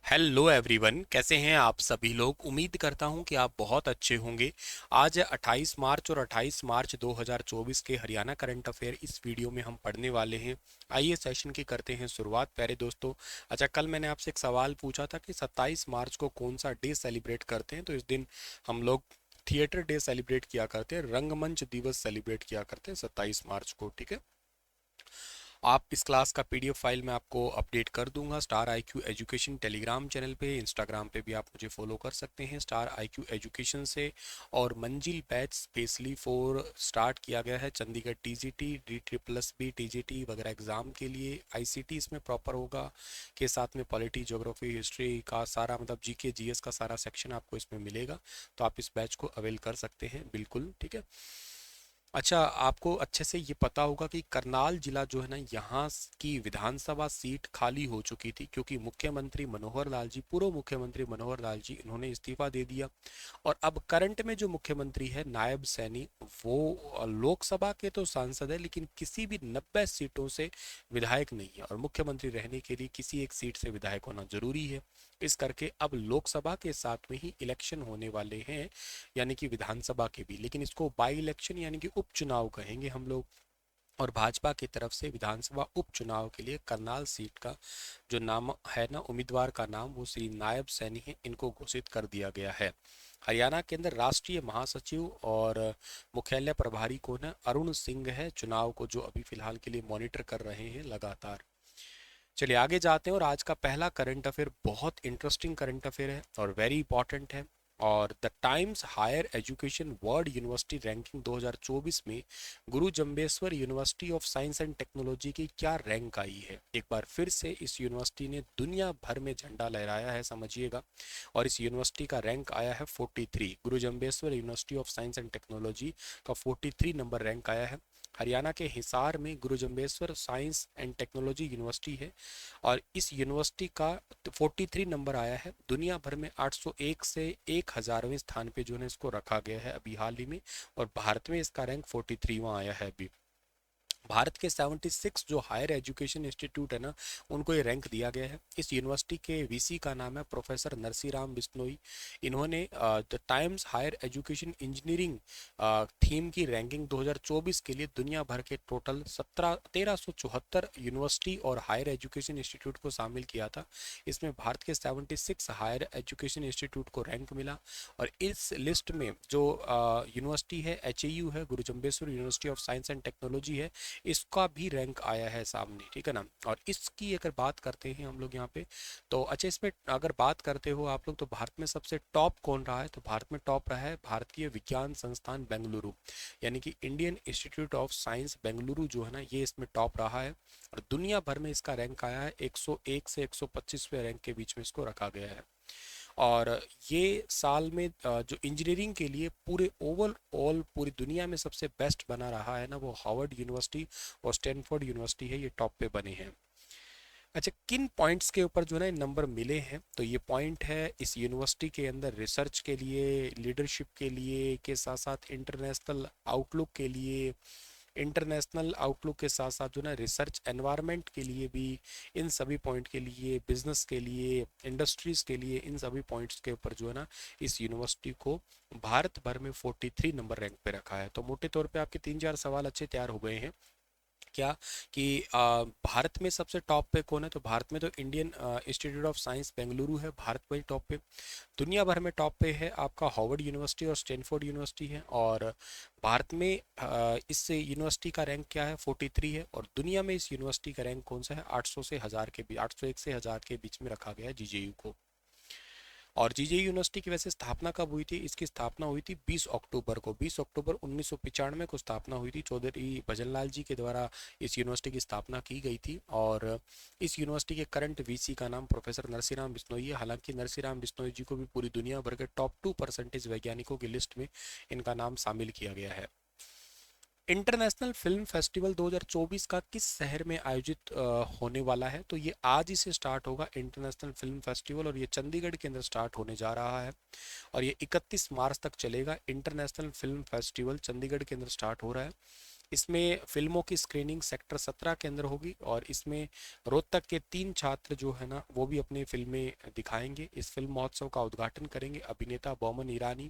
Hello everyone, कैसे हैं आप सभी लोग। उम्मीद करता हूं कि आप बहुत अच्छे होंगे। आज है 28 मार्च और 28 मार्च 2024 के हरियाणा करंट अफेयर इस वीडियो में हम पढ़ने वाले हैं। आइए सेशन की करते हैं शुरुआत प्यारे दोस्तों। अच्छा, कल मैंने आपसे एक सवाल पूछा था कि 27 मार्च को कौन सा डे सेलिब्रेट करते हैं। तो इस दिन हम लोग थिएटर डे सेलिब्रेट किया करते हैं, रंगमंच दिवस सेलिब्रेट किया करते हैं 27 मार्च को। ठीक है। आप इस क्लास का पीडीएफ फाइल मैं आपको अपडेट कर दूंगा star IQ education Telegram channel पे। इंस्टाग्राम पे भी आप मुझे फॉलो कर सकते हैं स्टार आईक्यू एजुकेशन से। और मंजिल बैच स्पेशली फॉर स्टार्ट किया गया है Chandigarh TGT D triple S B TGT वगैरह एग्जाम के लिए। आईसीटी इसमें प्रॉपर होगा, के साथ में पॉलिटी ज्योग्राफी हिस्ट्री का सारा मतलब जीके जीएस का सारा सेक्शन आपको इसमें मिलेगा। तो आप इस बैच को अवेल कर सकते हैं बिल्कुल। ठीक है। अच्छा, आपको अच्छे से ये पता होगा कि करनाल जिला जो है ना, यहाँ की विधानसभा सीट खाली हो चुकी थी क्योंकि मुख्यमंत्री मनोहर लाल जी, पूर्व मुख्यमंत्री मनोहर लाल जी, इन्होंने इस्तीफा दे दिया। और अब करंट में जो मुख्यमंत्री है नायब सैनी, वो लोकसभा के तो सांसद है लेकिन किसी भी 90 सीटों से विधायक नहीं है। और मुख्यमंत्री रहने के लिए किसी एक सीट से विधायक होना जरूरी है। इस करके अब लोकसभा के साथ में ही इलेक्शन होने वाले हैं, यानी कि विधानसभा के भी, लेकिन इसको बाई इलेक्शन यानी कि उपचुनाव कहेंगे हम लोग। और भाजपा की तरफ से विधानसभा उपचुनाव के लिए करनाल सीट का जो नाम है ना, उम्मीदवार का नाम, वो श्री नायब सैनी है, इनको घोषित कर दिया गया है। हरियाणा के अंदर राष्ट्रीय महासचिव और मुख्यालय प्रभारी कौन है? अरुण सिंह है, चुनाव को जो अभी फिलहाल के लिए मॉनिटर कर रहे हैं लगातार। चलिए आगे जाते हैं। और आज का पहला करंट अफेयर बहुत इंटरेस्टिंग करंट अफेयर है और वेरी इंपॉर्टेंट है। और the Times Higher Education World University Ranking 2024 में Guru Jambheshwar University of Science and Technology की क्या रैंक आई है। एक बार फिर से इस यूनिवर्सिटी ने दुनिया भर में झंडा लहराया है, समझिएगा। और इस यूनिवर्सिटी का रैंक आया है 43। गुरु Jambheshwar University of Science and technology का 43 नंबर रैंक आया है। हरियाणा के हिसार में Guru Jambheshwar science and technology university है। और इस यूनिवर्सिटी का 43 नंबर आया है। दुनिया भर में 801 से 1000वें स्थान पे जो है इसको रखा गया है अभी हाल ही में। और भारत में इसका रैंक 43वां आया है अभी। भारत के 76 जो हायर एजुकेशन इंस्टीट्यूट है ना, उनको ये रैंक दिया गया है। इस यूनिवर्सिटी के वीसी का नाम है प्रोफेसर नरसीराम बिश्नोई। इन्होंने the Times Higher Education engineering theme की रैंकिंग 2024 के लिए दुनिया भर के टोटल 1374 यूनिवर्सिटी और हायर एजुकेशन इंस्टीट्यूट को शामिल किया था। इसमें भारत के 76 हायर एजुकेशन इंस्टीट्यूट को रैंक मिला। और इस लिस्ट में जो यूनिवर्सिटी है एचएयू है, गुरु Jambheshwar University of Science and technology है, इसका भी रैंक आया है सामने। ठीक है ना। और इसकी अगर बात करते हैं हम लोग यहाँ पे, तो अच्छा, इसमें अगर बात करते हो आप लोग तो भारत में सबसे टॉप कौन रहा है, तो भारत में टॉप रहा है भारतीय विज्ञान संस्थान बेंगलुरु, यानी कि Indian institute of science Bengaluru जो है ना, ये इसमें टॉप रहा है। और दुनिया भर में इसका रैंक आया है 101 से 125वें रैंक के बीच में इसको रखा गया है। और ये साल में जो इंजीनियरिंग के लिए पूरे ओवरऑल पूरी दुनिया में सबसे बेस्ट बना रहा है ना, वो हार्वर्ड यूनिवर्सिटी और स्टैनफोर्ड यूनिवर्सिटी है, ये टॉप पे बने हैं। अच्छा, किन पॉइंट्स के ऊपर जो है ना नंबर मिले हैं, तो ये पॉइंट है इस यूनिवर्सिटी के अंदर रिसर्च के लिए, लीडरशिप के लिए, के साथ साथ इंटरनेशनल आउटलुक के लिए, इंटरनेशनल आउटलुक के साथ साथ जो ना रिसर्च एनवायरनमेंट के लिए भी, इन सभी पॉइंट के लिए, बिजनेस के लिए, इंडस्ट्रीज के लिए, इन सभी पॉइंट्स के ऊपर जो है ना इस यूनिवर्सिटी को भारत भर में 43 नंबर रैंक पे रखा है। तो मोटे तौर पे आपके 3-4 सवाल अच्छे तैयार हो गए हैं। क्या कि भारत में सबसे टॉप पे कौन है, तो भारत में तो Indian institute of science Bengaluru है भारत में टॉप पे। दुनिया भर में टॉप पे है आपका हार्वर्ड यूनिवर्सिटी और स्टैनफोर्ड यूनिवर्सिटी है। और भारत में इस यूनिवर्सिटी का रैंक क्या है, 43 है। और दुनिया में इस यूनिवर्सिटी का रैंक कौन सा है, 800 से 1000 के बीच, 801 से 1000 के बीच में रखा गया है जीजेयू को। और जीजेयू यूनिवर्सिटी की वैसे स्थापना कब हुई थी, इसकी स्थापना हुई थी 20 अक्टूबर को, 20 अक्टूबर 1995 को स्थापना हुई थी। चौधरी भजनलाल जी के द्वारा इस यूनिवर्सिटी की स्थापना की गई थी। और इस यूनिवर्सिटी के करंट वीसी का नाम प्रोफेसर नरसीराम बिश्नोई है। हालांकि नरसीराम बिश्नोई जी को भी पूरी दुनिया भर के टॉप 2% वैज्ञानिकों की लिस्ट में इनका नाम शामिल किया गया है। इंटरनेशनल फिल्म फेस्टिवल 2024 का किस शहर में आयोजित होने वाला है, तो ये आज ही से स्टार्ट होगा इंटरनेशनल फिल्म फेस्टिवल। और ये चंडीगढ़ के अंदर स्टार्ट होने जा रहा है। और ये 31 मार्च तक चलेगा। इंटरनेशनल फिल्म फेस्टिवल चंडीगढ़ के अंदर स्टार्ट हो रहा है। इसमें फिल्मों की स्क्रीनिंग सेक्टर 17 के अंदर होगी और इसमें रोहतक के 3 छात्र जो है ना वो भी अपनी फिल्में दिखाएंगे। इस फिल्म महोत्सव का उद्घाटन करेंगे अभिनेता बोमन ईरानी।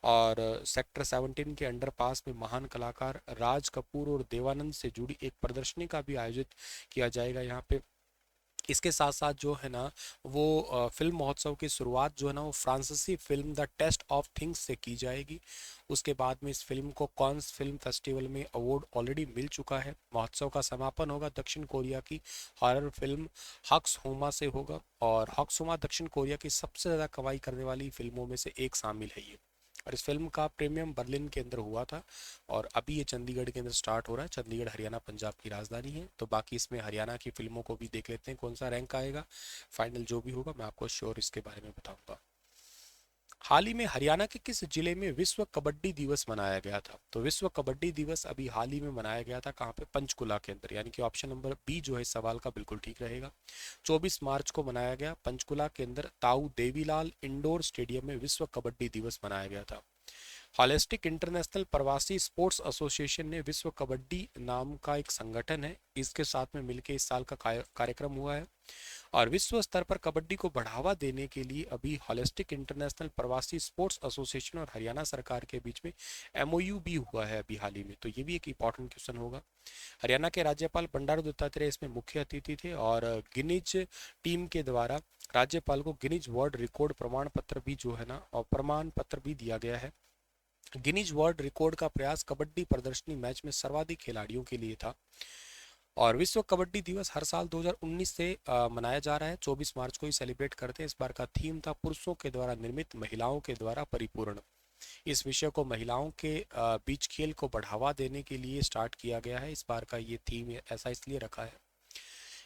और सेक्टर 17 के अंडरपास में महान कलाकार राज कपूर और देवानंद से जुड़ी एक प्रदर्शनी का भी आयोजित किया जाएगा यहाँ पे। इसके साथ साथ जो है ना वो फिल्म महोत्सव की शुरुआत जो है ना वो फ्रांसीसी film the taste of things से की जाएगी। उसके बाद में इस फिल्म को कॉन्स फिल्म फेस्टिवल में अवार्ड ऑलरेडी मिल चुका है। महोत्सव का समापन होगा दक्षिण कोरिया की हॉरर फिल्म हक्स होमा से होगा और हक्स होमा दक्षिण कोरिया की सबसे ज़्यादा कमाई करने वाली फिल्मों में से एक शामिल है ये। और इस फिल्म का प्रीमियम बर्लिन के अंदर हुआ था और अभी ये चंडीगढ़ के अंदर स्टार्ट हो रहा है। चंडीगढ़ हरियाणा पंजाब की राजधानी है। तो बाकी इसमें हरियाणा की फिल्मों को भी देख लेते हैं कौन सा रैंक आएगा। फाइनल जो भी होगा मैं आपको श्योर इसके बारे में बताऊंगा। हाल ही में हरियाणा के किस जिले में विश्व कबड्डी दिवस मनाया गया था? तो विश्व कबड्डी दिवस अभी हाल ही में मनाया गया था। कहाँ पे? पंचकुला के अंदर, यानी कि ऑप्शन नंबर बी जो है इस सवाल का बिल्कुल ठीक रहेगा। 24 मार्च को मनाया गया पंचकुला के अंदर ताऊ देवीलाल इंडोर स्टेडियम में विश्व कबड्डी दिवस मनाया गया था। हॉलिस्टिक इंटरनेशनल प्रवासी स्पोर्ट्स एसोसिएशन ने विश्व कबड्डी नाम का एक संगठन है, इसके साथ में मिलकर इस साल का कार्यक्रम हुआ है। और विश्व स्तर पर कबड्डी को बढ़ावा देने के लिए अभी हॉलिस्टिक इंटरनेशनल प्रवासी स्पोर्ट्स एसोसिएशन और हरियाणा सरकार के बीच में एमओयू भी हुआ है अभी हाल ही में। तो ये भी एक इंपॉर्टेंट क्वेश्चन होगा। हरियाणा के राज्यपाल बंडारू दत्तात्रेय इसमें मुख्य अतिथि थे और गिनीज टीम के द्वारा राज्यपाल को गिनीज वर्ल्ड रिकॉर्ड प्रमाण पत्र भी जो है ना और प्रमाण पत्र भी दिया गया है। गिनीज वर्ल्ड रिकॉर्ड का प्रयास कबड्डी प्रदर्शनी मैच में सर्वाधिक खिलाड़ियों के लिए था। और विश्व कबड्डी दिवस हर साल 2019 से मनाया जा रहा है। 24 मार्च को ही सेलिब्रेट करते हैं। इस बार का थीम था पुरुषों के द्वारा निर्मित महिलाओं के द्वारा परिपूर्ण। इस विषय को महिलाओं के बीच खेल को बढ़ावा देने के लिए स्टार्ट किया गया है। इस बार का ये थीम ऐसा इसलिए रखा है।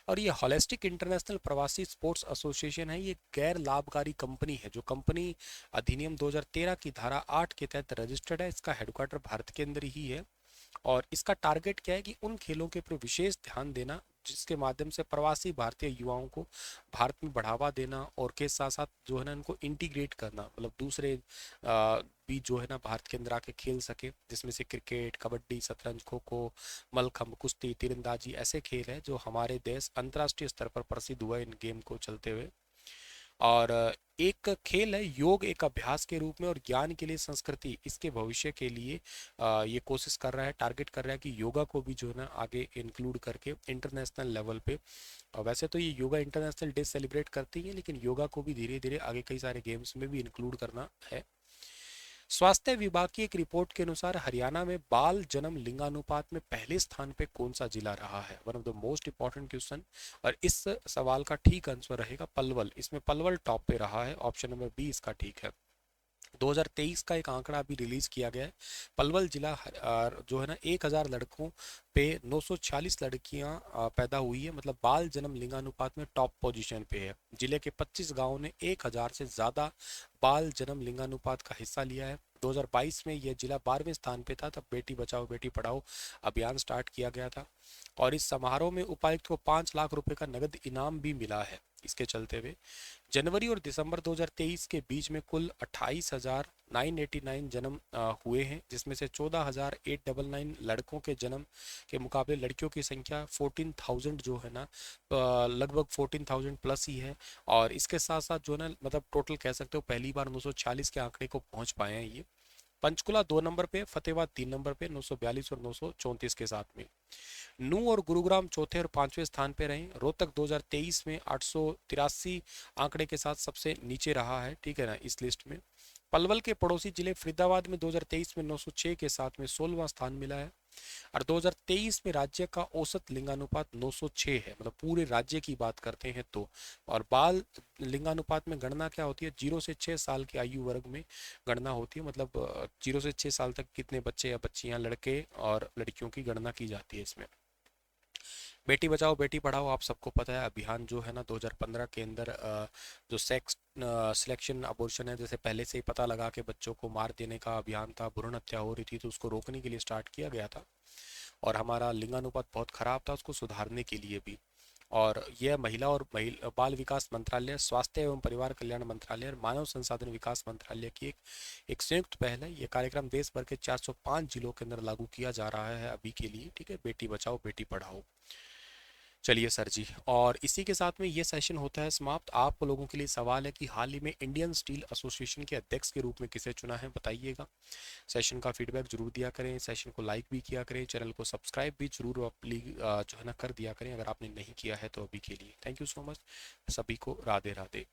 और ये हॉलिस्टिक इंटरनेशनल प्रवासी स्पोर्ट्स एसोसिएशन है, ये गैर लाभकारी कंपनी है जो कंपनी अधिनियम 2013 की धारा 8 के तहत रजिस्टर्ड है। इसका हेडक्वार्टर भारत के अंदर ही है और इसका टारगेट क्या है कि उन खेलों के ऊपर विशेष ध्यान देना जिसके माध्यम से प्रवासी भारतीय युवाओं को भारत में बढ़ावा देना और के साथ साथ जो है ना इनको इंटीग्रेट करना, मतलब दूसरे भी जो है ना भारत के अंदर आके खेल सके, जिसमें से क्रिकेट, कबड्डी, शतरंज, खो खो, मलखम्ब, कुश्ती, तीरंदाजी ऐसे खेल हैं जो हमारे देश अंतर्राष्ट्रीय स्तर पर प्रसिद्ध हुआ इन गेम को चलते हुए। और एक खेल है योग एक अभ्यास के रूप में और ज्ञान के लिए संस्कृति, इसके भविष्य के लिए ये कोशिश कर रहा है, टारगेट कर रहा है कि योगा को भी जो है ना आगे इंक्लूड करके इंटरनेशनल लेवल पे। वैसे तो ये योगा इंटरनेशनल डे सेलिब्रेट करती है लेकिन योगा को भी धीरे धीरे आगे कई सारे गेम्स में भी इंक्लूड करना है। स्वास्थ्य विभाग की एक रिपोर्ट के अनुसार हरियाणा में बाल जन्म लिंगानुपात में पहले स्थान पे कौन सा जिला रहा है? One of the most important question. और इस सवाल का ठीक आंसर रहेगा पलवल। इसमें पलवल टॉप पे रहा है। ऑप्शन नंबर बी इसका ठीक है। 2023 का एक आंकड़ा अभी रिलीज किया गया है। पलवल जिला जो है ना 1000 लड़कों पे 946 लड़कियां पैदा हुई है, मतलब बाल जन्म लिंगानुपात में टॉप पोजीशन पे है। जिले के 25 गांवों ने 1000 से ज्यादा बाल जन्म लिंगानुपात का हिस्सा लिया है। 2022 में यह जिला 12वें स्थान पे था, तब बेटी बचाओ बेटी पढ़ाओ अभियान स्टार्ट किया गया था। और इस समारोह में उपायुक्त को 5 लाख रुपए का नगद इनाम भी मिला है। इसके चलते हुए जनवरी और दिसंबर 2023 के बीच में कुल 28,989 जन्म हुए हैं, जिसमें से 14,899 लड़कों के जन्म के मुकाबले लड़कियों की संख्या 14,000 जो है ना लगभग 14,000 प्लस ही है। और इसके साथ साथ जो है ना मतलब टोटल कह सकते हो पहली बार 946 के आंकड़े को पहुंच पाए हैं ये। पंचकुला 2 नंबर पे, फतेहाबाद 3 नंबर पे 942 और 934 के साथ में। नू और गुरुग्राम चौथे और पांचवें स्थान पे रहे। रोहतक 2023 में 883 आंकड़े के साथ सबसे नीचे रहा है, ठीक है ना, इस लिस्ट में। पलवल के पड़ोसी जिले फरीदाबाद में 2023 में 906 के साथ में 16वां स्थान मिला है। और 2023 में राज्य का औसत लिंगानुपात 906 है, मतलब पूरे राज्य की बात करते हैं तो। और बाल लिंगानुपात में गणना क्या होती है? 0 से 6 साल की आयु वर्ग में गणना होती है, मतलब 0 से 6 साल तक कितने बच्चे या बच्चियां, लड़के और लड़कियों की गणना की जाती है इसमें। बेटी बचाओ बेटी पढ़ाओ आप सबको पता है अभियान जो है ना 2015 के अंदर जो सेक्स सिलेक्शन अबॉर्शन है, जैसे पहले से ही पता लगा के बच्चों को मार देने का अभियान था, भ्रूण हत्या हो रही थी तो उसको रोकने के लिए स्टार्ट किया गया था। और हमारा लिंगानुपात बहुत खराब था, उसको सुधारने के लिए भी। और यह महिला और बाल विकास मंत्रालय, स्वास्थ्य एवं परिवार कल्याण मंत्रालय और मानव संसाधन विकास मंत्रालय की एक संयुक्त पहल है। ये कार्यक्रम देश भर के 405 जिलों के अंदर लागू किया जा रहा है अभी के लिए, ठीक है, बेटी बचाओ बेटी पढ़ाओ। चलिए सर जी, और इसी के साथ में ये सेशन होता है समाप्त। आप लोगों के लिए सवाल है कि हाल ही में इंडियन स्टील एसोसिएशन के अध्यक्ष के रूप में किसे चुना है, बताइएगा। सेशन का फीडबैक जरूर दिया करें, सेशन को लाइक भी किया करें, चैनल को सब्सक्राइब भी जरूर जो है ना कर दिया करें अगर आपने नहीं किया है तो अभी के लिए। थैंक यू सो मच, सभी को राधे राधे।